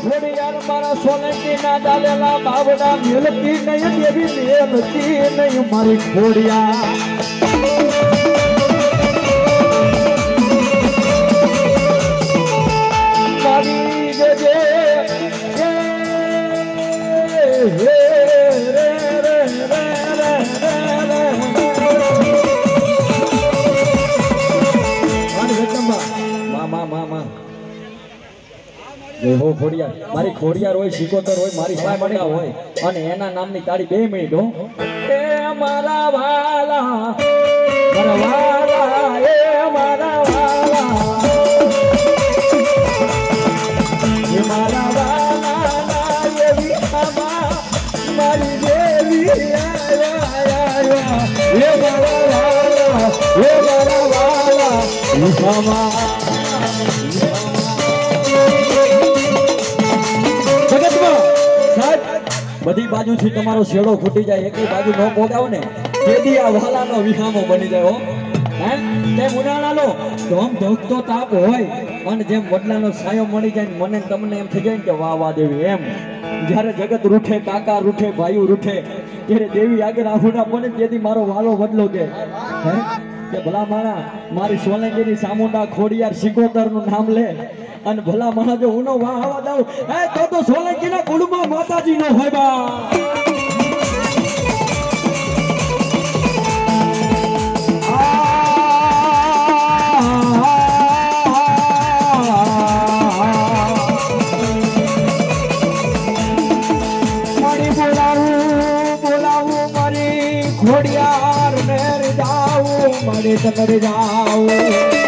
ખોડિયાર મારા સોલંકી ના ડાલેલા બાવડા મેલતી નહીં દેવી મેલતી નહીં મારી ખોડિયાર મારી જે હો ખોડિયાર મારી ખોડિયાર હોય શિકોતર હોય મારી સામડા હોય અને એના નામની તાળી 2 મિનિટ હો એ મારા વાલા એ મારા વાલા એ મારા વાલા ના એવી આમા મારી દેવી એ મારા વાલા ઉઠામા બધી બાજુથી તમારો શેડો ફૂટી જાય એક બાજુ ન પોગાવ ને તેથી આ વાલાનો વિહામો બની જાય હો હે તેમ ઉનાળાનો ધોમ ધોકતો તાપ હોય અને જેમ વડલાનો સાયો મળી જાય મને તમને એમ થઈ જાય કે વાહ વાહ દેવી એમ જ્યારે જગત રૂઠે કાકા રૂઠે ભાઈઓ રૂઠે ત્યારે દેવી આગળ આહુડા બને તેથી મારો વાલો વડલો કે હે કે ભલા માણા મારી સોલંકીની સામુંડા ખોડિયાર સિકોતરનું નામ લે અને ભલા માણા જો ઉનો વાહ આવા દઉં હે તો સોલંકીના કુળમાં માતાજી નો હોય બા ખોડિયાર ને જાઉં મારે તમરે જાઉં